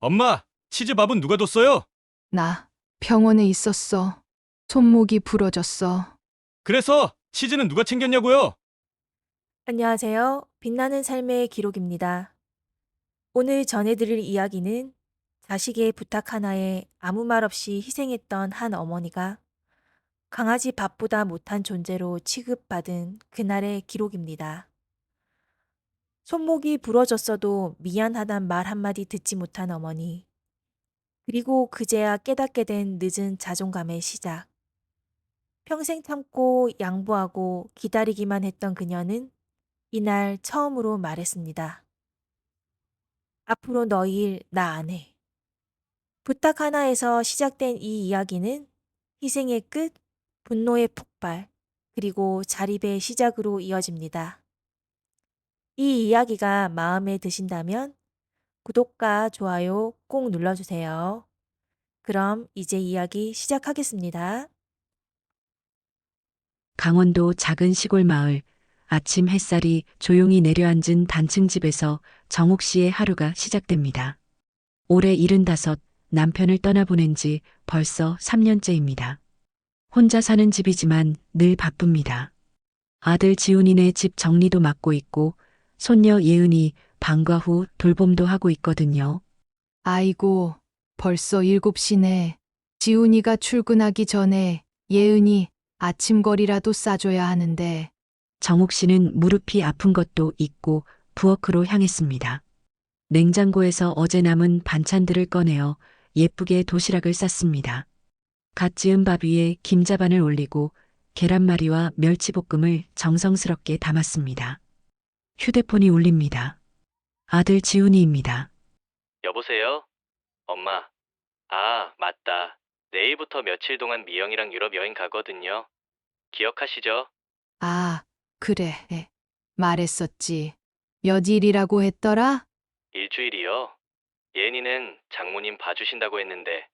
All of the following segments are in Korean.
엄마, 치즈밥은 누가 줬어요? 나 병원에 있었어. 손목이 부러졌어. 그래서 치즈는 누가 챙겼냐고요? 안녕하세요. 빛나는 삶의 기록입니다. 오늘 전해드릴 이야기는 자식의 부탁 하나에 아무 말 없이 희생했던 한 어머니가 강아지 밥보다 못한 존재로 취급받은 그날의 기록입니다. 손목이 부러졌어도 미안하단 말 한마디 듣지 못한 어머니. 그리고 그제야 깨닫게 된 늦은 자존감의 시작. 평생 참고 양보하고 기다리기만 했던 그녀는 이날 처음으로 말했습니다. 앞으로 너 일 나 안 해. 부탁 하나에서 시작된 이 이야기는 희생의 끝, 분노의 폭발, 그리고 자립의 시작으로 이어집니다. 이 이야기가 마음에 드신다면 구독과 좋아요 꼭 눌러주세요. 그럼 이제 이야기 시작하겠습니다. 강원도 작은 시골 마을, 아침 햇살이 조용히 내려앉은 단층 집에서 정옥 씨의 하루가 시작됩니다. 올해 75, 남편을 떠나보낸 지 벌써 3년째입니다. 혼자 사는 집이지만 늘 바쁩니다. 아들 지훈이네 집 정리도 맡고 있고, 손녀 예은이 방과 후 돌봄도 하고 있거든요. 아이고, 벌써 7시네. 지훈이가 출근하기 전에 예은이 아침거리라도 싸줘야 하는데. 정옥 씨는 무릎이 아픈 것도 있고 부엌으로 향했습니다. 냉장고에서 어제 남은 반찬들을 꺼내어 예쁘게 도시락을 쌌습니다. 갓 지은 밥 위에 김자반을 올리고 계란말이와 멸치볶음을 정성스럽게 담았습니다. 휴대폰이 울립니다. 아들 지훈이입니다. 여보세요? 엄마. 아, 맞다. 내일부터 며칠 동안 미영이랑 유럽 여행 가거든요. 기억하시죠? 아, 그래. 말했었지. 몇 일이라고 했더라? 일주일이요. 예은이는 장모님 봐주신다고 했는데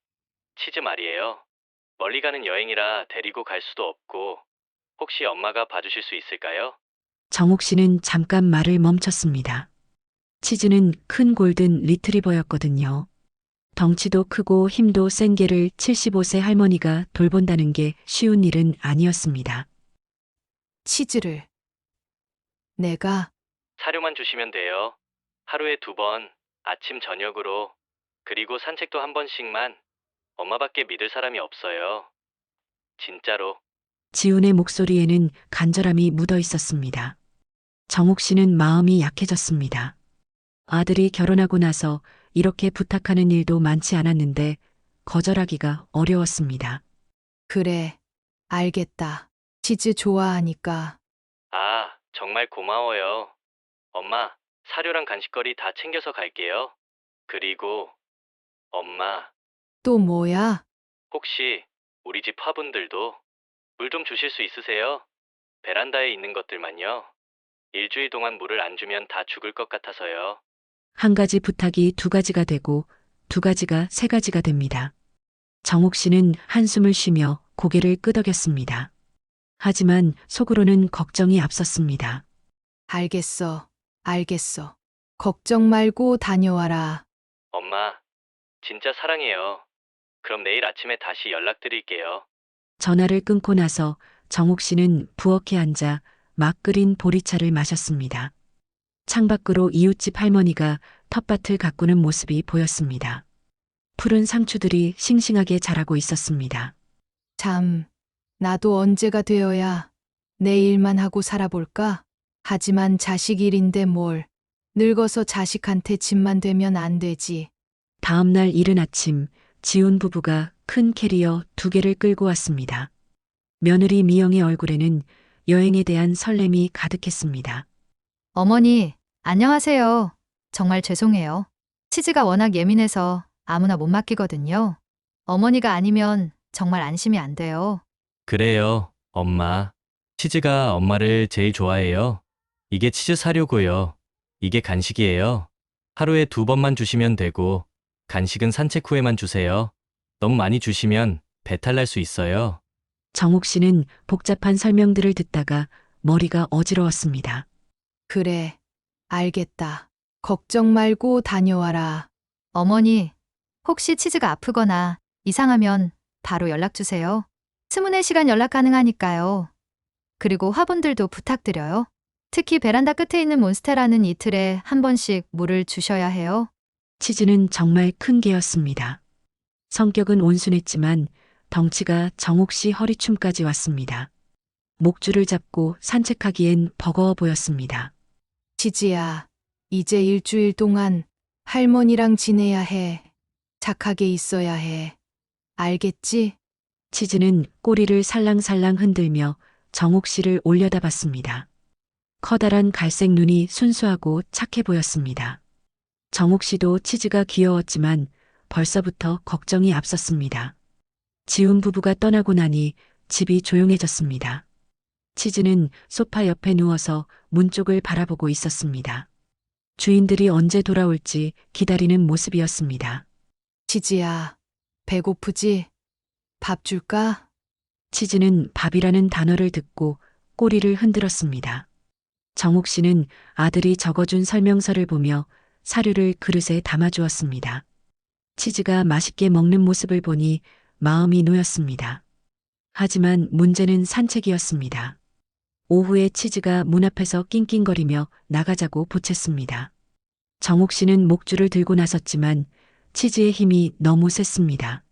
치즈 말이에요. 멀리 가는 여행이라 데리고 갈 수도 없고 혹시 엄마가 봐주실 수 있을까요? 정옥 씨는 잠깐 말을 멈췄습니다. 치즈는 큰 골든 리트리버였거든요. 덩치도 크고 힘도 센 개를 75세 할머니가 돌본다는 게 쉬운 일은 아니었습니다. 치즈를. 내가 사료만 주시면 돼요. 하루에 2번, 아침 저녁으로. 그리고 산책도 한 번씩만. 엄마밖에 믿을 사람이 없어요. 진짜로. 지훈의 목소리에는 간절함이 묻어 있었습니다. 정옥 씨는 마음이 약해졌습니다. 아들이 결혼하고 나서 이렇게 부탁하는 일도 많지 않았는데 거절하기가 어려웠습니다. 그래. 알겠다. 치즈 좋아하니까. 아, 정말 고마워요. 엄마, 사료랑 간식거리 다 챙겨서 갈게요. 그리고 엄마, 또 뭐야? 혹시 우리 집 화분들도 물 좀 주실 수 있으세요? 베란다에 있는 것들만요. 일주일 동안 물을 안 주면 다 죽을 것 같아서요. 한 가지 부탁이 두 가지가 되고 두 가지가 세 가지가 됩니다. 정옥 씨는 한숨을 쉬며 고개를 끄덕였습니다. 하지만 속으로는 걱정이 앞섰습니다. 알겠어. 알겠어. 걱정 말고 다녀와라. 엄마, 진짜 사랑해요. 그럼 내일 아침에 다시 연락드릴게요. 전화를 끊고 나서 정옥 씨는 부엌에 앉아 막 끓인 보리차를 마셨습니다. 창밖으로 이웃집 할머니가 텃밭을 가꾸는 모습이 보였습니다. 푸른 상추들이 싱싱하게 자라고 있었습니다. 참, 나도 언제가 되어야 내 일만 하고 살아볼까? 하지만 자식 일인데 뭘. 늙어서 자식한테 짐만 되면 안 되지. 다음 날 이른 아침, 지훈 부부가 큰 캐리어 2개를 끌고 왔습니다. 며느리 미영의 얼굴에는 여행에 대한 설렘이 가득했습니다. 어머니, 안녕하세요. 정말 죄송해요. 치즈가 워낙 예민해서 아무나 못 맡기거든요. 어머니가 아니면 정말 안심이 안 돼요. 그래요, 엄마. 치즈가 엄마를 제일 좋아해요. 이게 치즈 사료고요. 이게 간식이에요. 하루에 2번만 주시면 되고 간식은 산책 후에만 주세요. 너무 많이 주시면 배탈 날 수 있어요. 정옥 씨는 복잡한 설명들을 듣다가 머리가 어지러웠습니다. 그래. 알겠다. 걱정 말고 다녀와라. 어머니, 혹시 치즈가 아프거나 이상하면 바로 연락 주세요. 24시간 연락 가능하니까요. 그리고 화분들도 부탁드려요. 특히 베란다 끝에 있는 몬스테라는 이틀에 한 번씩 물을 주셔야 해요. 치즈는 정말 큰 개였습니다. 성격은 온순했지만 덩치가 정옥 씨 허리춤까지 왔습니다. 목줄을 잡고 산책하기엔 버거워 보였습니다. 치즈야, 이제 일주일 동안 할머니랑 지내야 해. 착하게 있어야 해. 알겠지? 치즈는 꼬리를 살랑살랑 흔들며 정옥 씨를 올려다봤습니다. 커다란 갈색 눈이 순수하고 착해 보였습니다. 정옥 씨도 치즈가 귀여웠지만 벌써부터 걱정이 앞섰습니다. 지훈 부부가 떠나고 나니 집이 조용해졌습니다. 치즈는 소파 옆에 누워서 문 쪽을 바라보고 있었습니다. 주인들이 언제 돌아올지 기다리는 모습이었습니다. 치즈야, 배고프지? 밥 줄까? 치즈는 밥이라는 단어를 듣고 꼬리를 흔들었습니다. 정옥 씨는 아들이 적어준 설명서를 보며 사료를 그릇에 담아주었습니다. 치즈가 맛있게 먹는 모습을 보니 마음이 놓였습니다. 하지만 문제는 산책이었습니다. 오후에 치즈가 문 앞에서 낑낑거리며 나가자고 보챘습니다. 정옥 씨는 목줄을 들고 나섰지만 치즈의 힘이 너무 셌습니다.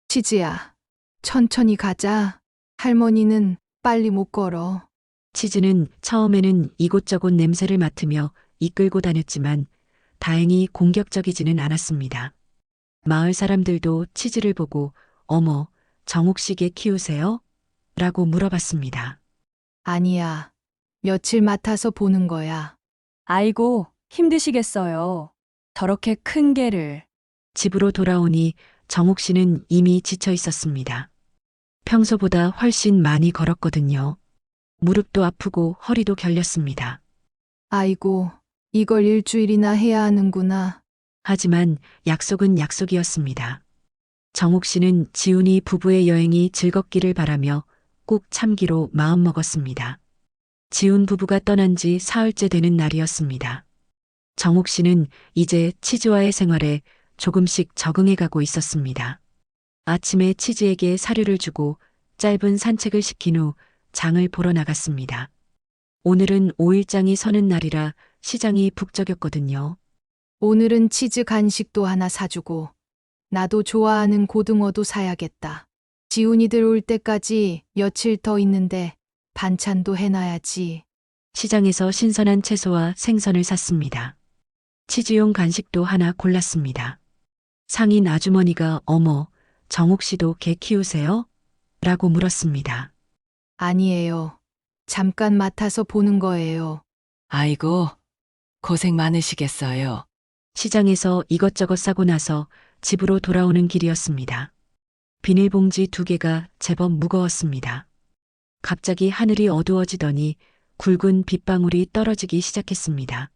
치즈야, 천천히 가자. 할머니는 빨리 못 걸어. 치즈는 처음에는 이곳저곳 냄새를 맡으며 이끌고 다녔지만 다행히 공격적이지는 않았습니다. 마을 사람들도 치즈를 보고 어머, 정옥 씨 개 키우세요? 라고 물어봤습니다. 아니야. 며칠 맡아서 보는 거야. 아이고, 힘드시겠어요. 저렇게 큰 개를. 집으로 돌아오니 정옥 씨는 이미 지쳐 있었습니다. 평소보다 훨씬 많이 걸었거든요. 무릎도 아프고 허리도 결렸습니다. 아이고, 이걸 일주일이나 해야 하는구나. 하지만 약속은 약속이었습니다. 정옥 씨는 지훈이 부부의 여행이 즐겁기를 바라며 꼭 참기로 마음먹었습니다. 지훈 부부가 떠난 지 사흘째 되는 날이었습니다. 정옥 씨는 이제 치즈와의 생활에 조금씩 적응해가고 있었습니다. 아침에 치즈에게 사료를 주고 짧은 산책을 시킨 후 장을 보러 나갔습니다. 오늘은 5일장이 서는 날이라 시장이 북적였거든요. 오늘은 치즈 간식도 하나 사주고, 나도 좋아하는 고등어도 사야겠다. 지훈이들 올 때까지 며칠 더 있는데 반찬도 해놔야지. 시장에서 신선한 채소와 생선을 샀습니다. 치즈용 간식도 하나 골랐습니다. 상인 아주머니가 어머, 정옥 씨도 개 키우세요? 라고 물었습니다. 아니에요. 잠깐 맡아서 보는 거예요. 아이고, 고생 많으시겠어요. 시장에서 이것저것 사고 나서 집으로 돌아오는 길이었습니다. 비닐봉지 2개가 제법 무거웠습니다. 갑자기 하늘이 어두워지더니 굵은 빗방울이 떨어지기 시작했습니다.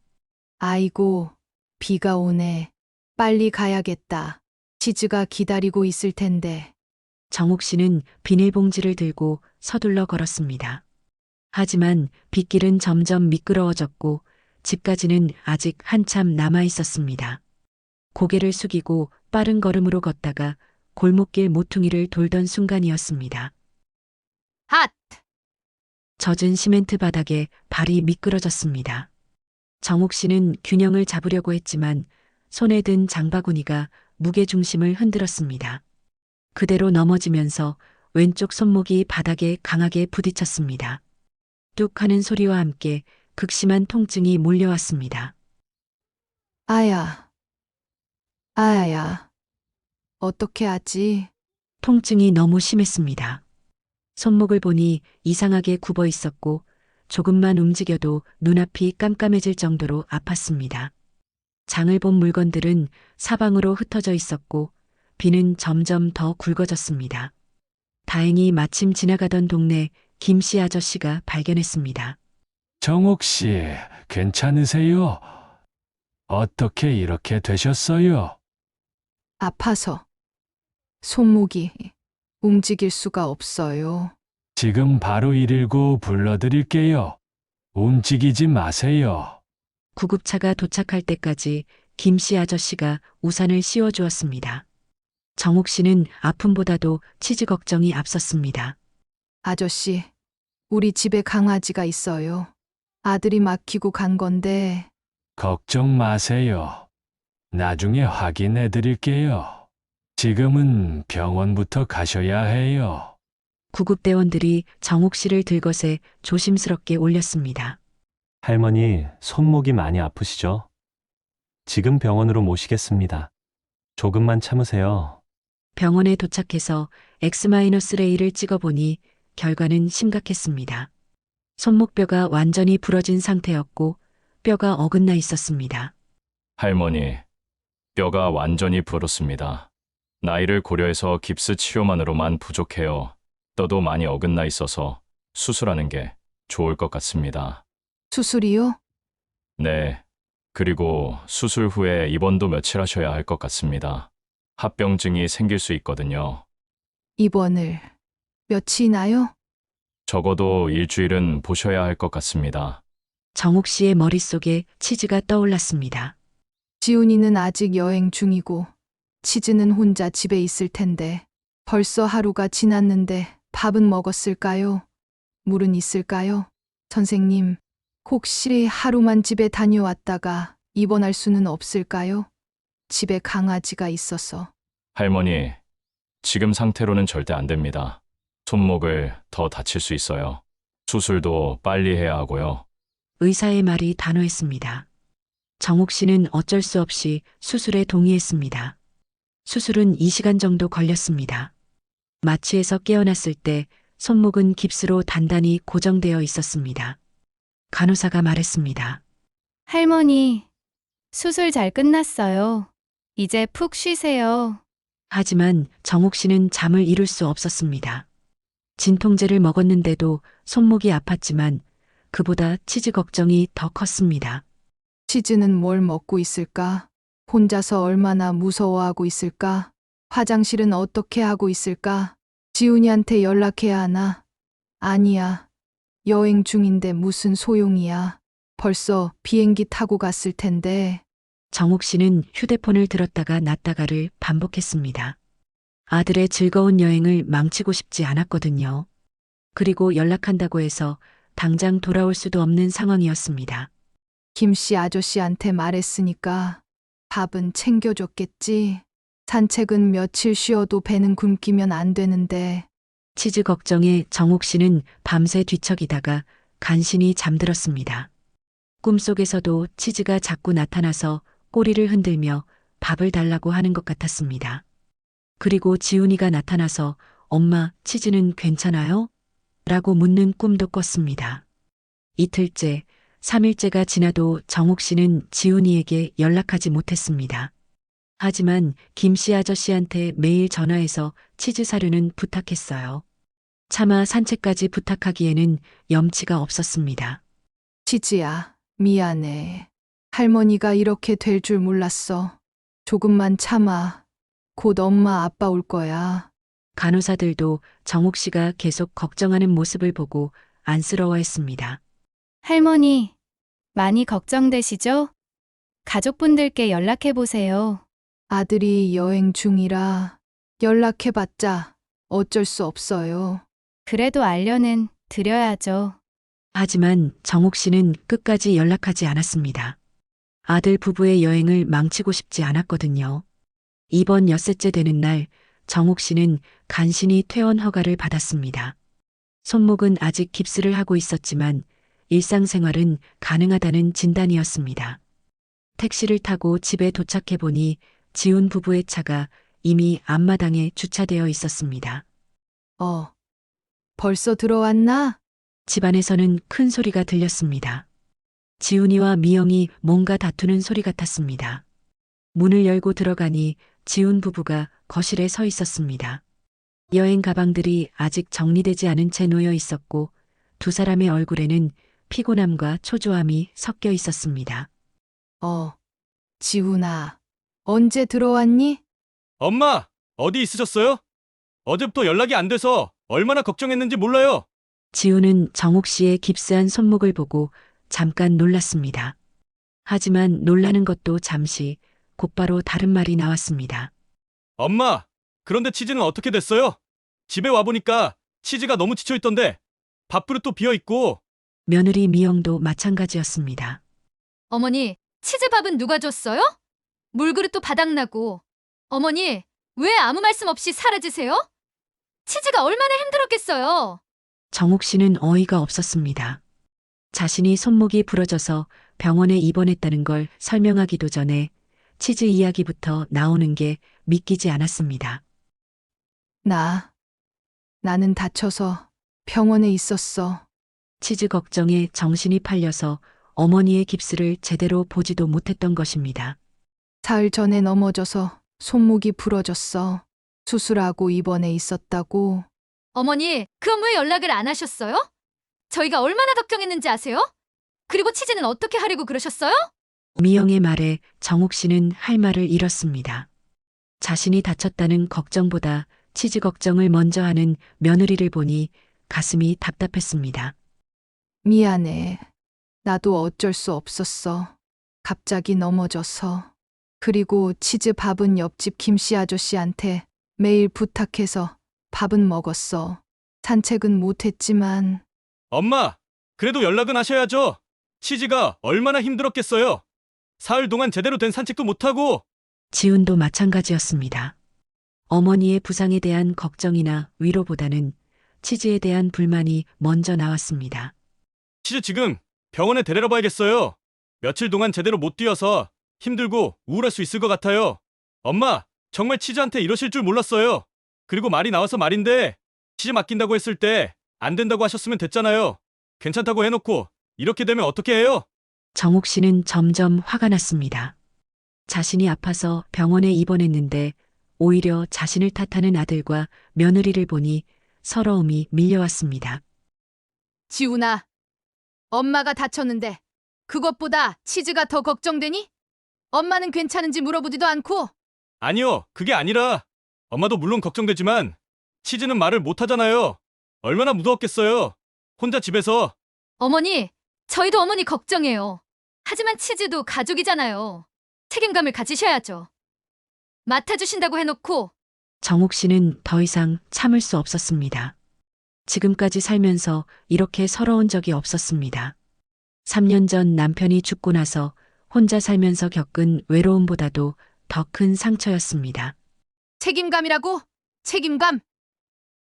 아이고, 비가 오네. 빨리 가야겠다. 치즈가 기다리고 있을 텐데. 정옥 씨는 비닐봉지를 들고 서둘러 걸었습니다. 하지만 빗길은 점점 미끄러워졌고 집까지는 아직 한참 남아 있었습니다. 고개를 숙이고 빠른 걸음으로 걷다가 골목길 모퉁이를 돌던 순간이었습니다. 핫! 젖은 시멘트 바닥에 발이 미끄러졌습니다. 정옥 씨는 균형을 잡으려고 했지만 손에 든 장바구니가 무게중심을 흔들었습니다. 그대로 넘어지면서 왼쪽 손목이 바닥에 강하게 부딪혔습니다. 뚝 하는 소리와 함께 극심한 통증이 몰려왔습니다. 아야. 아야. 어떻게 하지? 통증이 너무 심했습니다. 손목을 보니 이상하게 굽어 있었고 조금만 움직여도 눈앞이 깜깜해질 정도로 아팠습니다. 장을 본 물건들은 사방으로 흩어져 있었고 비는 점점 더 굵어졌습니다. 다행히 마침 지나가던 동네 김씨 아저씨가 발견했습니다. 정옥 씨, 괜찮으세요? 어떻게 이렇게 되셨어요? 아파서. 손목이 움직일 수가 없어요. 지금 바로 119 불러드릴게요. 움직이지 마세요. 구급차가 도착할 때까지 김씨 아저씨가 우산을 씌워주었습니다. 정옥 씨는 아픔보다도 치즈 걱정이 앞섰습니다. 아저씨, 우리 집에 강아지가 있어요. 아들이 맡기고 간 건데, 걱정 마세요. 나중에 확인해 드릴게요. 지금은 병원부터 가셔야 해요. 구급대원들이 정옥 씨를 들것에 조심스럽게 올렸습니다. 할머니, 손목이 많이 아프시죠? 지금 병원으로 모시겠습니다. 조금만 참으세요. 병원에 도착해서 X-레이를 찍어보니 결과는 심각했습니다. 손목뼈가 완전히 부러진 상태였고 뼈가 어긋나 있었습니다. 할머니, 뼈가 완전히 부었습니다. 나이를 고려해서 깁스 치료만으로만 부족해요. 뼈도 많이 어긋나 있어서 수술하는 게 좋을 것 같습니다. 수술이요? 네. 그리고 수술 후에 입원도 며칠 하셔야 할 것 같습니다. 합병증이 생길 수 있거든요. 입원을 며칠이나요? 적어도 일주일은 보셔야 할 것 같습니다. 정옥 씨의 머릿속에 치즈가 떠올랐습니다. 지훈이는 아직 여행 중이고, 치즈는 혼자 집에 있을 텐데, 벌써 하루가 지났는데 밥은 먹었을까요? 물은 있을까요? 선생님, 혹시 하루만 집에 다녀왔다가 입원할 수는 없을까요? 집에 강아지가 있어서. 할머니, 지금 상태로는 절대 안 됩니다. 손목을 더 다칠 수 있어요. 수술도 빨리 해야 하고요. 의사의 말이 단호했습니다. 정옥 씨는 어쩔 수 없이 수술에 동의했습니다. 수술은 2시간 정도 걸렸습니다. 마취에서 깨어났을 때 손목은 깁스로 단단히 고정되어 있었습니다. 간호사가 말했습니다. 할머니, 수술 잘 끝났어요. 이제 푹 쉬세요. 하지만 정옥 씨는 잠을 이룰 수 없었습니다. 진통제를 먹었는데도 손목이 아팠지만 그보다 치즈 걱정이 더 컸습니다. 치즈는 뭘 먹고 있을까? 혼자서 얼마나 무서워하고 있을까? 화장실은 어떻게 하고 있을까? 지훈이한테 연락해야 하나? 아니야. 여행 중인데 무슨 소용이야. 벌써 비행기 타고 갔을 텐데. 정옥 씨는 휴대폰을 들었다가 놨다가를 반복했습니다. 아들의 즐거운 여행을 망치고 싶지 않았거든요. 그리고 연락한다고 해서 당장 돌아올 수도 없는 상황이었습니다. 김씨 아저씨한테 말했으니까 밥은 챙겨줬겠지. 산책은 며칠 쉬어도 배는 굶기면 안 되는데. 치즈 걱정에 정옥 씨는 밤새 뒤척이다가 간신히 잠들었습니다. 꿈속에서도 치즈가 자꾸 나타나서 꼬리를 흔들며 밥을 달라고 하는 것 같았습니다. 그리고 지훈이가 나타나서 엄마, 치즈는 괜찮아요? 라고 묻는 꿈도 꿨습니다. 이틀째, 3일째가 지나도 정옥 씨는 지훈이에게 연락하지 못했습니다. 하지만 김씨 아저씨한테 매일 전화해서 치즈 사료는 부탁했어요. 차마 산책까지 부탁하기에는 염치가 없었습니다. 치즈야, 미안해. 할머니가 이렇게 될 줄 몰랐어. 조금만 참아. 곧 엄마 아빠 올 거야. 간호사들도 정옥 씨가 계속 걱정하는 모습을 보고 안쓰러워했습니다. 할머니, 많이 걱정되시죠? 가족분들께 연락해보세요. 아들이 여행 중이라 연락해봤자 어쩔 수 없어요. 그래도 알려는 드려야죠. 하지만 정옥 씨는 끝까지 연락하지 않았습니다. 아들 부부의 여행을 망치고 싶지 않았거든요. 이번 엿새째 되는 날 정옥 씨는 간신히 퇴원 허가를 받았습니다. 손목은 아직 깁스를 하고 있었지만 일상생활은 가능하다는 진단이었습니다. 택시를 타고 집에 도착해 보니 지훈 부부의 차가 이미 앞마당에 주차되어 있었습니다. 벌써 들어왔나? 집안에서는 큰 소리가 들렸습니다. 지훈이와 미영이 뭔가 다투는 소리 같았습니다. 문을 열고 들어가니 지훈 부부가 거실에 서 있었습니다. 여행 가방들이 아직 정리되지 않은 채 놓여 있었고 두 사람의 얼굴에는 피곤함과 초조함이 섞여 있었습니다. 지훈아, 언제 들어왔니? 엄마, 어디 있으셨어요? 어제부터 연락이 안 돼서 얼마나 걱정했는지 몰라요. 지훈은 정옥 씨의 깁스한 손목을 보고 잠깐 놀랐습니다. 하지만 놀라는 것도 잠시 곧바로 다른 말이 나왔습니다. 엄마, 그런데 치즈는 어떻게 됐어요? 집에 와보니까 치즈가 너무 지쳐있던데 밥그릇도 비어있고. 며느리 미영도 마찬가지였습니다. 어머니, 치즈밥은 누가 줬어요? 물그릇도 바닥나고. 어머니, 왜 아무 말씀 없이 사라지세요? 치즈가 얼마나 힘들었겠어요. 정욱 씨는 어이가 없었습니다. 자신이 손목이 부러져서 병원에 입원했다는 걸 설명하기도 전에 치즈 이야기부터 나오는 게 믿기지 않았습니다. 나는 다쳐서 병원에 있었어. 치즈 걱정에 정신이 팔려서 어머니의 깁스를 제대로 보지도 못했던 것입니다. 사흘 전에 넘어져서 손목이 부러졌어. 수술하고 입원해 있었다고. 어머니, 그럼 왜 연락을 안 하셨어요? 저희가 얼마나 걱정했는지 아세요? 그리고 치즈는 어떻게 하려고 그러셨어요? 미영의 말에 정욱 씨는 할 말을 잃었습니다. 자신이 다쳤다는 걱정보다 치즈 걱정을 먼저 하는 며느리를 보니 가슴이 답답했습니다. 미안해. 나도 어쩔 수 없었어. 갑자기 넘어져서. 그리고 치즈 밥은 옆집 김씨 아저씨한테 매일 부탁해서 밥은 먹었어. 산책은 못했지만. 엄마, 그래도 연락은 하셔야죠. 치즈가 얼마나 힘들었겠어요. 사흘 동안 제대로 된 산책도 못하고. 지훈도 마찬가지였습니다. 어머니의 부상에 대한 걱정이나 위로보다는 치즈에 대한 불만이 먼저 나왔습니다. 치즈 지금 병원에 데리러 봐야겠어요. 며칠 동안 제대로 못 뛰어서 힘들고 우울할 수 있을 것 같아요. 엄마, 정말 치즈한테 이러실 줄 몰랐어요. 그리고 말이 나와서 말인데 치즈 맡긴다고 했을 때 안 된다고 하셨으면 됐잖아요. 괜찮다고 해놓고 이렇게 되면 어떻게 해요? 정욱 씨는 점점 화가 났습니다. 자신이 아파서 병원에 입원했는데 오히려 자신을 탓하는 아들과 며느리를 보니 서러움이 밀려왔습니다. 지훈아, 엄마가 다쳤는데 그것보다 치즈가 더 걱정되니? 엄마는 괜찮은지 물어보지도 않고. 아니요, 그게 아니라 엄마도 물론 걱정되지만 치즈는 말을 못 하잖아요. 얼마나 무서웠겠어요. 혼자 집에서. 어머니, 저희도 어머니 걱정해요. 하지만 치즈도 가족이잖아요. 책임감을 가지셔야죠. 맡아주신다고 해놓고. 정욱 씨는 더 이상 참을 수 없었습니다. 지금까지 살면서 이렇게 서러운 적이 없었습니다. 3년 전 남편이 죽고 나서 혼자 살면서 겪은 외로움보다도 더 큰 상처였습니다. 책임감이라고? 책임감?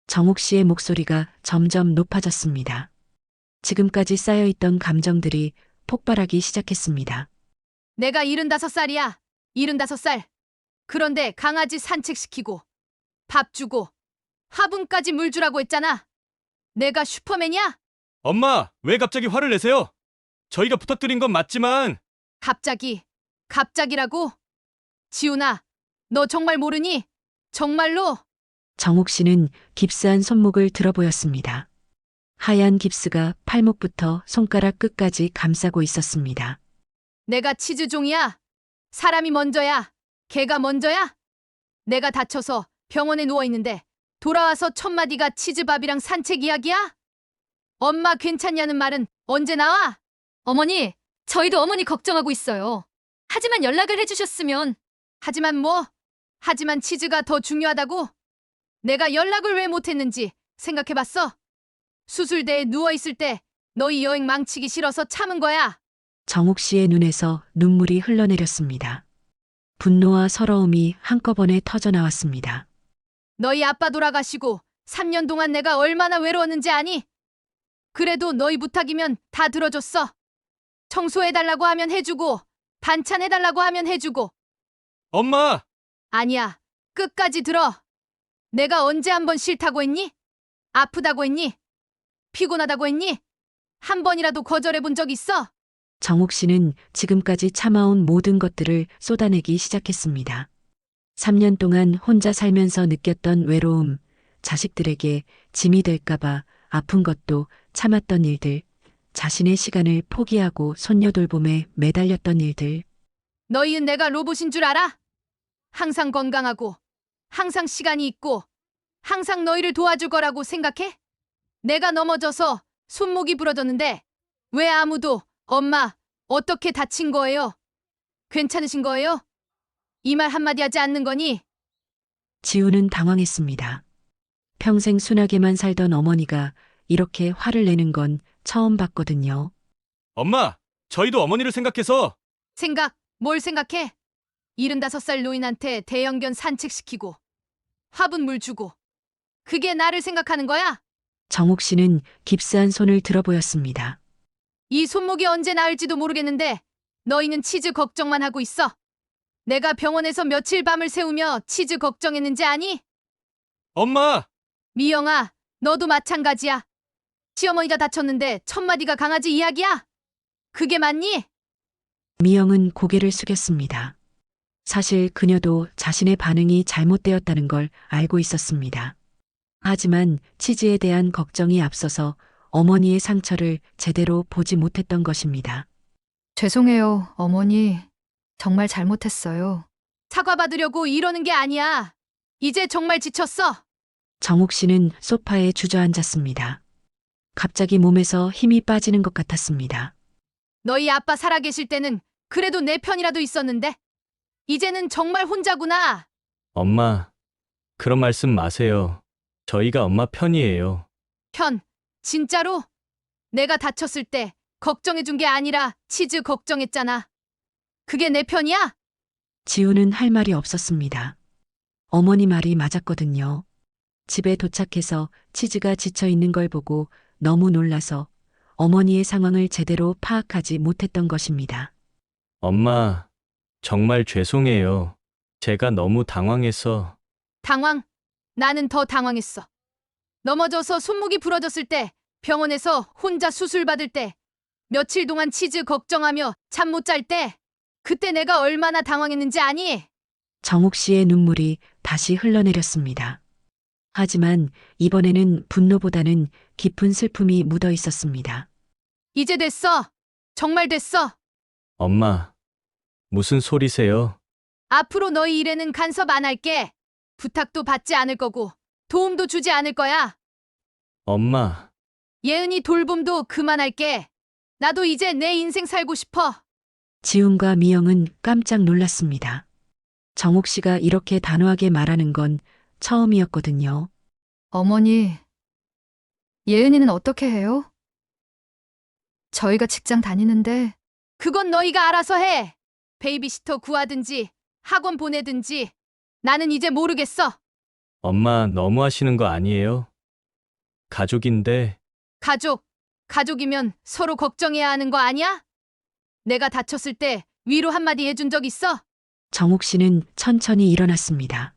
정욱 씨의 목소리가 점점 높아졌습니다. 지금까지 쌓여있던 감정들이 폭발하기 시작했습니다. 내가 75살이야. 75살. 그런데 강아지 산책시키고 밥 주고 화분까지 물 주라고 했잖아. 내가 슈퍼맨이야? 엄마, 왜 갑자기 화를 내세요? 저희가 부탁드린 건 맞지만. 갑자기라고? 지훈아, 너 정말 모르니? 정말로? 정욱 씨는 깁스한 손목을 들어보였습니다. 하얀 깁스가 팔목부터 손가락 끝까지 감싸고 있었습니다. 내가 치즈종이야? 사람이 먼저야? 개가 먼저야? 내가 다쳐서 병원에 누워있는데 돌아와서 첫 마디가 치즈밥이랑 산책 이야기야? 엄마 괜찮냐는 말은 언제 나와? 어머니, 저희도 어머니 걱정하고 있어요. 하지만 연락을 해주셨으면. 하지만 뭐? 하지만 치즈가 더 중요하다고? 내가 연락을 왜 못했는지 생각해봤어? 수술대에 누워있을 때 너희 여행 망치기 싫어서 참은 거야. 정욱 씨의 눈에서 눈물이 흘러내렸습니다. 분노와 서러움이 한꺼번에 터져나왔습니다. 너희 아빠 돌아가시고 3년 동안 내가 얼마나 외로웠는지 아니? 그래도 너희 부탁이면 다 들어줬어. 청소해달라고 하면 해주고 반찬해달라고 하면 해주고. 엄마! 아니야. 끝까지 들어. 내가 언제 한번 싫다고 했니? 아프다고 했니? 피곤하다고 했니? 한 번이라도 거절해 본 적 있어? 정욱 씨는 지금까지 참아온 모든 것들을 쏟아내기 시작했습니다. 3년 동안 혼자 살면서 느꼈던 외로움, 자식들에게 짐이 될까봐 아픈 것도 참았던 일들, 자신의 시간을 포기하고 손녀 돌봄에 매달렸던 일들. 너희는 내가 로봇인 줄 알아? 항상 건강하고, 항상 시간이 있고, 항상 너희를 도와줄 거라고 생각해? 내가 넘어져서 손목이 부러졌는데 왜 아무도 엄마 어떻게 다친 거예요? 괜찮으신 거예요? 이 말 한마디 하지 않는 거니? 지우는 당황했습니다. 평생 순하게만 살던 어머니가 이렇게 화를 내는 건 처음 봤거든요. 엄마, 저희도 어머니를 생각해서. 뭘 생각해? 75살 노인한테 대형견 산책시키고 화분물 주고 그게 나를 생각하는 거야? 정옥 씨는 깁스한 손을 들어 보였습니다. 이 손목이 언제 나을지도 모르겠는데 너희는 치즈 걱정만 하고 있어. 내가 병원에서 며칠 밤을 새우며 치즈 걱정했는지 아니? 엄마! 미영아, 너도 마찬가지야. 시어머니가 다쳤는데 첫마디가 강아지 이야기야? 그게 맞니? 미영은 고개를 숙였습니다. 사실 그녀도 자신의 반응이 잘못되었다는 걸 알고 있었습니다. 하지만 치즈에 대한 걱정이 앞서서 어머니의 상처를 제대로 보지 못했던 것입니다. 죄송해요, 어머니. 정말 잘못했어요. 사과받으려고 이러는 게 아니야. 이제 정말 지쳤어. 정옥 씨는 소파에 주저앉았습니다. 갑자기 몸에서 힘이 빠지는 것 같았습니다. 너희 아빠 살아계실 때는 그래도 내 편이라도 있었는데 이제는 정말 혼자구나. 엄마, 그런 말씀 마세요. 저희가 엄마 편이에요. 편, 진짜로? 내가 다쳤을 때 걱정해준 게 아니라 치즈 걱정했잖아. 그게 내 편이야? 지우는 할 말이 없었습니다. 어머니 말이 맞았거든요. 집에 도착해서 치즈가 지쳐 있는 걸 보고 너무 놀라서 어머니의 상황을 제대로 파악하지 못했던 것입니다. 엄마, 정말 죄송해요. 제가 너무 당황해서. 당황? 나는 더 당황했어. 넘어져서 손목이 부러졌을 때, 병원에서 혼자 수술 받을 때, 며칠 동안 치즈 걱정하며 잠 못 잘 때, 그때 내가 얼마나 당황했는지 아니? 정옥 씨의 눈물이 다시 흘러내렸습니다. 하지만 이번에는 분노보다는 깊은 슬픔이 묻어 있었습니다. 이제 됐어. 정말 됐어. 엄마, 무슨 소리세요? 앞으로 너희 일에는 간섭 안 할게. 부탁도 받지 않을 거고, 도움도 주지 않을 거야. 엄마, 예은이 돌봄도 그만할게. 나도 이제 내 인생 살고 싶어. 지훈과 미영은 깜짝 놀랐습니다. 정옥 씨가 이렇게 단호하게 말하는 건 처음이었거든요. 어머니, 예은이는 어떻게 해요? 저희가 직장 다니는데 그건 너희가 알아서 해. 베이비시터 구하든지 학원 보내든지. 나는 이제 모르겠어. 엄마 너무 하시는 거 아니에요? 가족인데. 가족이면 서로 걱정해야 하는 거 아니야? 내가 다쳤을 때 위로 한마디 해준 적 있어? 정옥 씨는 천천히 일어났습니다.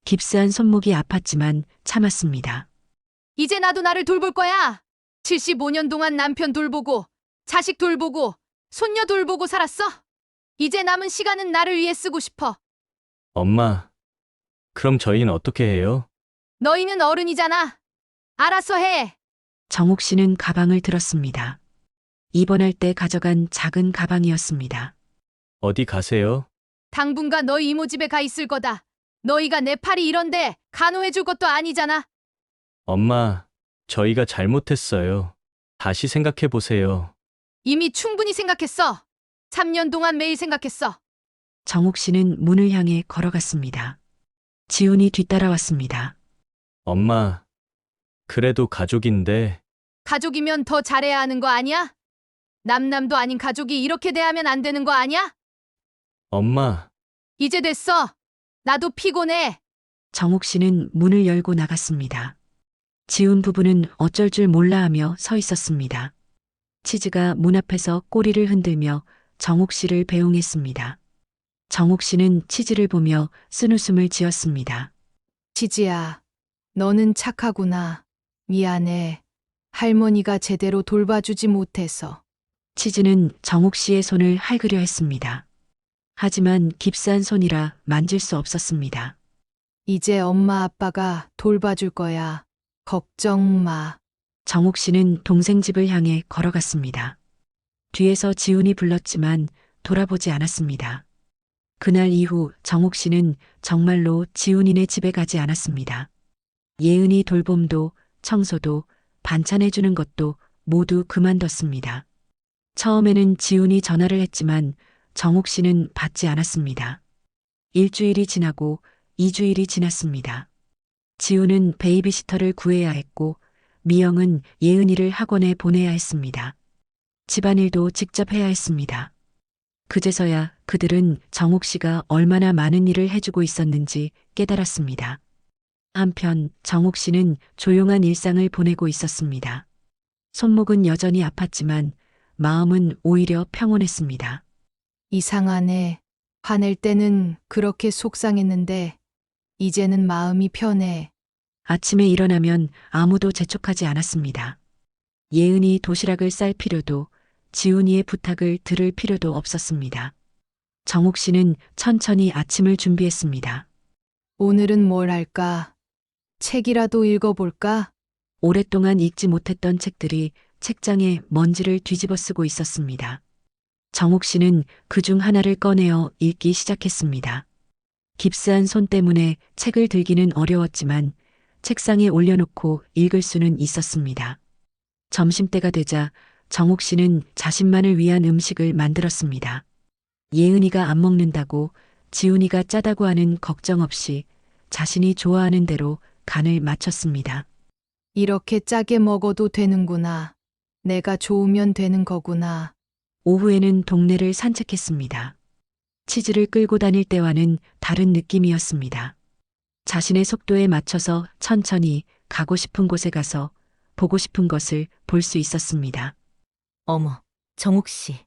깁스한 손목이 아팠지만 참았습니다. 이제 나도 나를 돌볼 거야. 75년 동안 남편 돌보고, 자식 돌보고, 손녀 돌보고 살았어. 이제 남은 시간은 나를 위해 쓰고 싶어. 엄마, 그럼 저희는 어떻게 해요? 너희는 어른이잖아. 알아서 해. 정옥 씨는 가방을 들었습니다. 입원할 때 가져간 작은 가방이었습니다. 어디 가세요? 당분간 너희 이모 집에 가 있을 거다. 너희가 내 팔이 이런데 간호해줄 것도 아니잖아. 엄마, 저희가 잘못했어요. 다시 생각해 보세요. 이미 충분히 생각했어. 3년 동안 매일 생각했어. 정옥 씨는 문을 향해 걸어갔습니다. 지훈이 뒤따라왔습니다. 엄마, 그래도 가족인데. 가족이면 더 잘해야 하는 거 아니야? 남남도 아닌 가족이 이렇게 대하면 안 되는 거 아니야? 엄마, 이제 됐어. 나도 피곤해. 정옥 씨는 문을 열고 나갔습니다. 지훈 부부는 어쩔 줄 몰라 하며 서 있었습니다. 치즈가 문 앞에서 꼬리를 흔들며 정옥 씨를 배웅했습니다. 정옥 씨는 치즈를 보며 쓴웃음을 지었습니다. 치즈야, 너는 착하구나. 미안해. 할머니가 제대로 돌봐주지 못해서. 치즈는 정옥 씨의 손을 할그려 했습니다. 하지만 깁스한 손이라 만질 수 없었습니다. 이제 엄마 아빠가 돌봐줄 거야. 걱정 마. 정옥 씨는 동생 집을 향해 걸어갔습니다. 뒤에서 지훈이 불렀지만 돌아보지 않았습니다. 그날 이후 정옥 씨는 정말로 지훈이네 집에 가지 않았습니다. 예은이 돌봄도 청소도 반찬해주는 것도 모두 그만뒀습니다. 처음에는 지훈이 전화를 했지만 정옥 씨는 받지 않았습니다. 일주일이 지나고 2주일이 지났습니다. 지우는 베이비시터를 구해야 했고 미영은 예은이를 학원에 보내야 했습니다. 집안일도 직접 해야 했습니다. 그제서야 그들은 정옥 씨가 얼마나 많은 일을 해주고 있었는지 깨달았습니다. 한편 정옥 씨는 조용한 일상을 보내고 있었습니다. 손목은 여전히 아팠지만 마음은 오히려 평온했습니다. 이상하네. 화낼 때는 그렇게 속상했는데 이제는 마음이 편해. 아침에 일어나면 아무도 재촉하지 않았습니다. 예은이 도시락을 쌀 필요도 지훈이의 부탁을 들을 필요도 없었습니다. 정옥 씨는 천천히 아침을 준비했습니다. 오늘은 뭘 할까? 책이라도 읽어볼까? 오랫동안 읽지 못했던 책들이 책장에 먼지를 뒤집어 쓰고 있었습니다. 정옥 씨는 그중 하나를 꺼내어 읽기 시작했습니다. 깁스한 손 때문에 책을 들기는 어려웠지만 책상에 올려놓고 읽을 수는 있었습니다. 점심때가 되자 정옥 씨는 자신만을 위한 음식을 만들었습니다. 예은이가 안 먹는다고 지훈이가 짜다고 하는 걱정 없이 자신이 좋아하는 대로 간을 맞췄습니다. 이렇게 짜게 먹어도 되는구나. 내가 좋으면 되는 거구나. 오후에는 동네를 산책했습니다. 치즈를 끌고 다닐 때와는 다른 느낌이었습니다. 자신의 속도에 맞춰서 천천히 가고 싶은 곳에 가서 보고 싶은 것을 볼 수 있었습니다. 어머, 정옥 씨.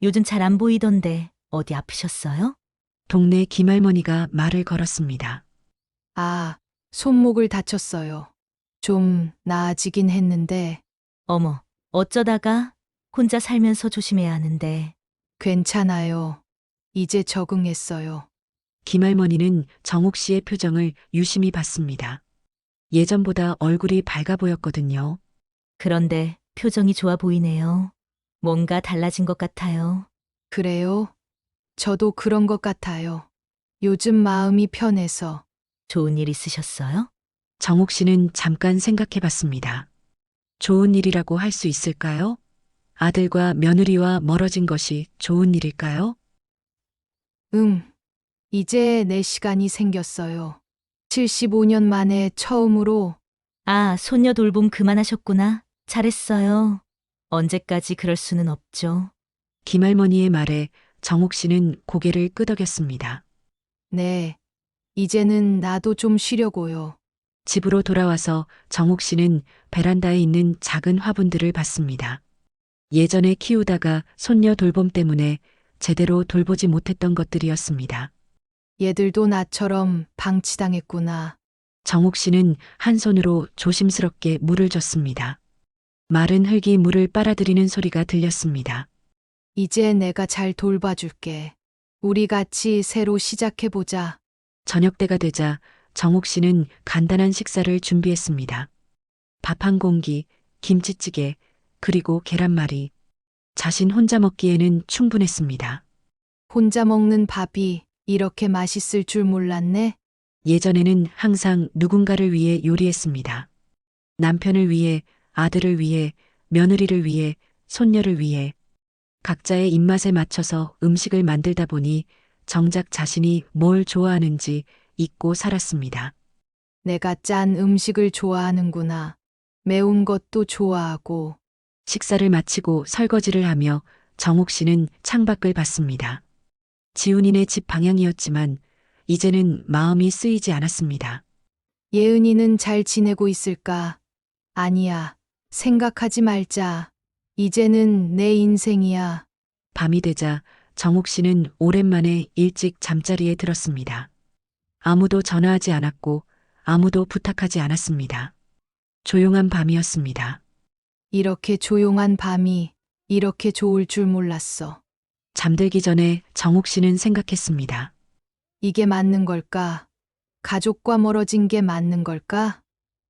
요즘 잘 안 보이던데 어디 아프셨어요? 동네 김할머니가 말을 걸었습니다. 아, 손목을 다쳤어요. 좀 나아지긴 했는데 어머, 어쩌다가 혼자 살면서 조심해야 하는데. 괜찮아요. 이제 적응했어요. 김할머니는 정옥 씨의 표정을 유심히 봤습니다. 예전보다 얼굴이 밝아 보였거든요. 그런데 표정이 좋아 보이네요. 뭔가 달라진 것 같아요. 그래요? 저도 그런 것 같아요. 요즘 마음이 편해서. 좋은 일 있으셨어요? 정옥 씨는 잠깐 생각해 봤습니다. 좋은 일이라고 할 수 있을까요? 아들과 며느리와 멀어진 것이 좋은 일일까요? 이제 내 시간이 생겼어요. 75년 만에 처음으로. 아, 손녀 돌봄 그만하셨구나. 잘했어요. 언제까지 그럴 수는 없죠. 김할머니의 말에 정옥 씨는 고개를 끄덕였습니다. 네. 이제는 나도 좀 쉬려고요. 집으로 돌아와서 정옥 씨는 베란다에 있는 작은 화분들을 봤습니다. 예전에 키우다가 손녀 돌봄 때문에 제대로 돌보지 못했던 것들이었습니다. 얘들도 나처럼 방치당했구나. 정옥 씨는 한 손으로 조심스럽게 물을 줬습니다. 마른 흙이 물을 빨아들이는 소리가 들렸습니다. 이제 내가 잘 돌봐줄게. 우리 같이 새로 시작해보자. 저녁때가 되자 정옥 씨는 간단한 식사를 준비했습니다. 밥 한 공기, 김치찌개, 그리고 계란말이. 자신 혼자 먹기에는 충분했습니다. 혼자 먹는 밥이 이렇게 맛있을 줄 몰랐네. 예전에는 항상 누군가를 위해 요리했습니다. 남편을 위해, 아들을 위해, 며느리를 위해, 손녀를 위해. 각자의 입맛에 맞춰서 음식을 만들다 보니 정작 자신이 뭘 좋아하는지 잊고 살았습니다. 내가 짠 음식을 좋아하는구나. 매운 것도 좋아하고. 식사를 마치고 설거지를 하며 정옥 씨는 창밖을 봤습니다. 지훈이네 집 방향이었지만 이제는 마음이 쓰이지 않았습니다. 예은이는 잘 지내고 있을까? 아니야. 생각하지 말자. 이제는 내 인생이야. 밤이 되자 정옥 씨는 오랜만에 일찍 잠자리에 들었습니다. 아무도 전화하지 않았고 아무도 부탁하지 않았습니다. 조용한 밤이었습니다. 이렇게 조용한 밤이 이렇게 좋을 줄 몰랐어. 잠들기 전에 정옥 씨는 생각했습니다. 이게 맞는 걸까? 가족과 멀어진 게 맞는 걸까?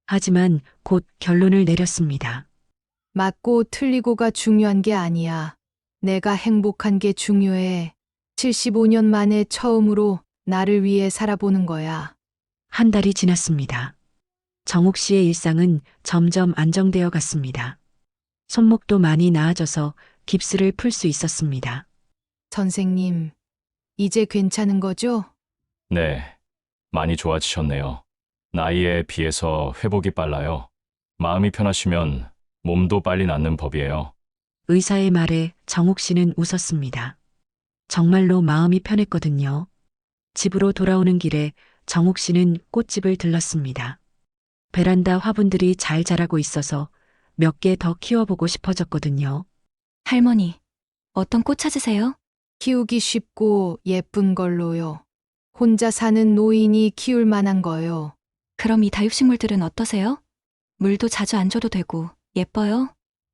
하지만 곧 결론을 내렸습니다. 맞고 틀리고가 중요한 게 아니야. 내가 행복한 게 중요해. 75년 만에 처음으로 나를 위해 살아보는 거야. 한 달이 지났습니다. 정옥 씨의 일상은 점점 안정되어 갔습니다. 손목도 많이 나아져서 깁스를 풀 수 있었습니다. 선생님, 이제 괜찮은 거죠? 네. 많이 좋아지셨네요. 나이에 비해서 회복이 빨라요. 마음이 편하시면 몸도 빨리 낫는 법이에요. 의사의 말에 정옥 씨는 웃었습니다. 정말로 마음이 편했거든요. 집으로 돌아오는 길에 정옥 씨는 꽃집을 들렀습니다. 베란다 화분들이 잘 자라고 있어서 몇 개 더 키워보고 싶어졌거든요. 할머니, 어떤 꽃 찾으세요? 키우기 쉽고 예쁜 걸로요. 혼자 사는 노인이 키울 만한 거요. 그럼 이 다육식물들은 어떠세요? 물도 자주 안 줘도 되고 예뻐요?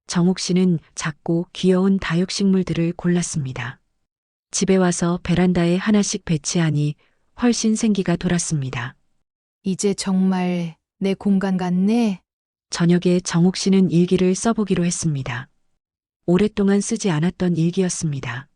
정옥 씨는 작고 귀여운 다육식물들을 골랐습니다. 집에 와서 베란다에 하나씩 배치하니 훨씬 생기가 돌았습니다. 이제 정말 내 공간 같네. 저녁에 정옥 씨는 일기를 써보기로 했습니다. 오랫동안 쓰지 않았던 일기였습니다.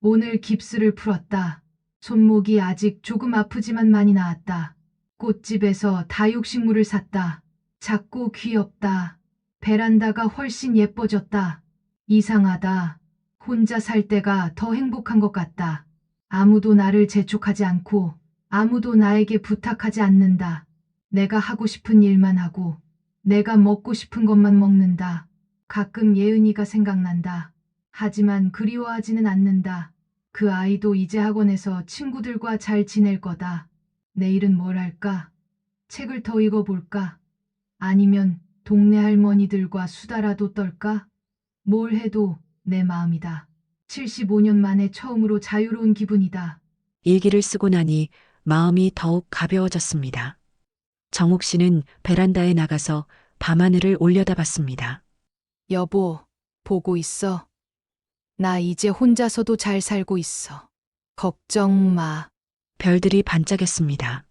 오늘 깁스를 풀었다. 손목이 아직 조금 아프지만 많이 나았다. 꽃집에서 다육식물을 샀다. 작고 귀엽다. 베란다가 훨씬 예뻐졌다. 이상하다. 혼자 살 때가 더 행복한 것 같다. 아무도 나를 재촉하지 않고 아무도 나에게 부탁하지 않는다. 내가 하고 싶은 일만 하고 내가 먹고 싶은 것만 먹는다. 가끔 예은이가 생각난다. 하지만 그리워하지는 않는다. 그 아이도 이제 학원에서 친구들과 잘 지낼 거다. 내일은 뭘 할까? 책을 더 읽어볼까? 아니면 동네 할머니들과 수다라도 떨까? 뭘 해도 내 마음이다. 75년 만에 처음으로 자유로운 기분이다. 일기를 쓰고 나니 마음이 더욱 가벼워졌습니다. 정옥 씨는 베란다에 나가서 밤하늘을 올려다봤습니다. 여보, 보고 있어. 나 이제 혼자서도 잘 살고 있어. 걱정 마. 별들이 반짝였습니다.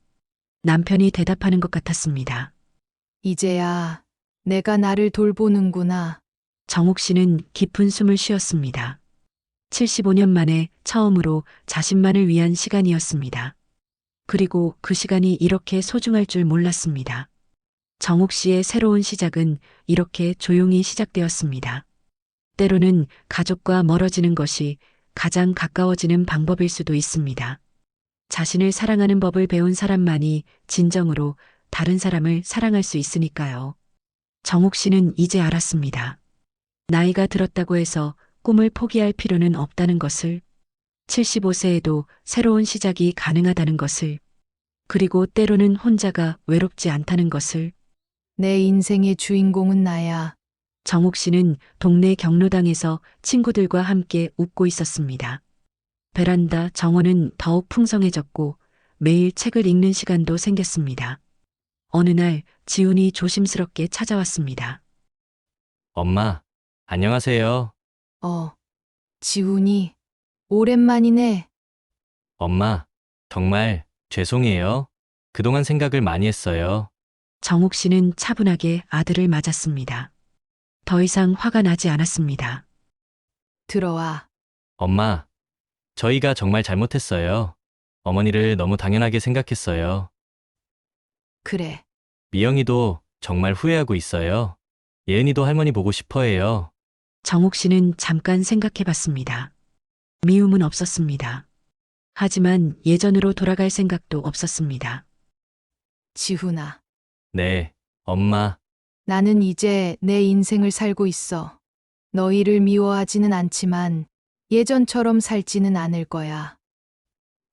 남편이 대답하는 것 같았습니다. 이제야 내가 나를 돌보는구나. 정옥 씨는 깊은 숨을 쉬었습니다. 75년 만에 처음으로 자신만을 위한 시간이었습니다. 그리고 그 시간이 이렇게 소중할 줄 몰랐습니다. 정옥 씨의 새로운 시작은 이렇게 조용히 시작되었습니다. 때로는 가족과 멀어지는 것이 가장 가까워지는 방법일 수도 있습니다. 자신을 사랑하는 법을 배운 사람만이 진정으로 다른 사람을 사랑할 수 있으니까요. 정옥 씨는 이제 알았습니다. 나이가 들었다고 해서 꿈을 포기할 필요는 없다는 것을, 75세에도 새로운 시작이 가능하다는 것을, 그리고 때로는 혼자가 외롭지 않다는 것을. 내 인생의 주인공은 나야. 정옥 씨는 동네 경로당에서 친구들과 함께 웃고 있었습니다. 베란다 정원은 더욱 풍성해졌고 매일 책을 읽는 시간도 생겼습니다. 어느 날 지훈이 조심스럽게 찾아왔습니다. 엄마, 안녕하세요. 지훈이, 오랜만이네. 엄마, 정말 죄송해요. 그동안 생각을 많이 했어요. 정옥 씨는 차분하게 아들을 맞았습니다. 더 이상 화가 나지 않았습니다. 들어와. 엄마, 저희가 정말 잘못했어요. 어머니를 너무 당연하게 생각했어요. 그래. 미영이도 정말 후회하고 있어요. 예은이도 할머니 보고 싶어 해요. 정옥 씨는 잠깐 생각해 봤습니다. 미움은 없었습니다. 하지만 예전으로 돌아갈 생각도 없었습니다. 지훈아, 네, 엄마. 나는 이제 내 인생을 살고 있어. 너희를 미워하지는 않지만 예전처럼 살지는 않을 거야.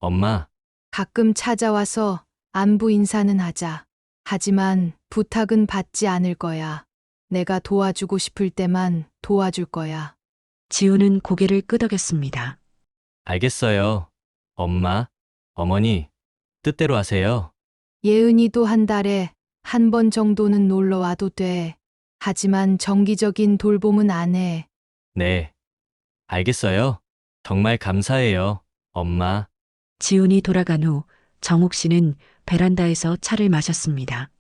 엄마, 가끔 찾아와서 안부 인사는 하자. 하지만 부탁은 받지 않을 거야. 내가 도와주고 싶을 때만 도와줄 거야. 지우는 고개를 끄덕였습니다. 알겠어요. 엄마, 어머니, 뜻대로 하세요. 예은이도 한 달에 한 번 정도는 놀러 와도 돼. 하지만 정기적인 돌봄은 안 해. 네, 알겠어요. 정말 감사해요, 엄마. 지훈이 돌아간 후 정옥 씨는 베란다에서 차를 마셨습니다.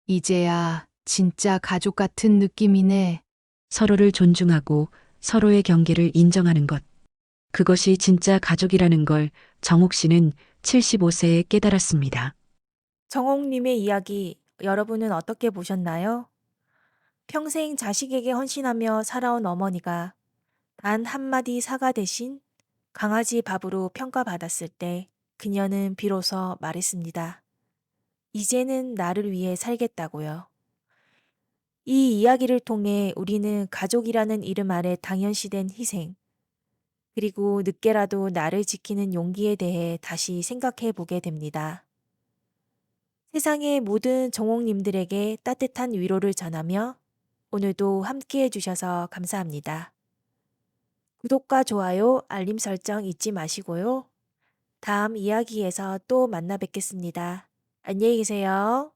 이제야 진짜 가족 같은 느낌이네. 서로를 존중하고 서로의 경계를 인정하는 것. 그것이 진짜 가족이라는 걸 정옥 씨는 75세에 깨달았습니다. 정옥님의 이야기 여러분은 어떻게 보셨나요? 평생 자식에게 헌신하며 살아온 어머니가 단 한마디 사과 대신 강아지 밥으로 평가받았을 때 그녀는 비로소 말했습니다. 이제는 나를 위해 살겠다고요. 이 이야기를 통해 우리는 가족이라는 이름 아래 당연시된 희생, 그리고 늦게라도 나를 지키는 용기에 대해 다시 생각해 보게 됩니다. 세상의 모든 정옥님들에게 따뜻한 위로를 전하며 오늘도 함께 해주셔서 감사합니다. 구독과 좋아요, 알림 설정 잊지 마시고요. 다음 이야기에서 또 만나 뵙겠습니다. 안녕히 계세요.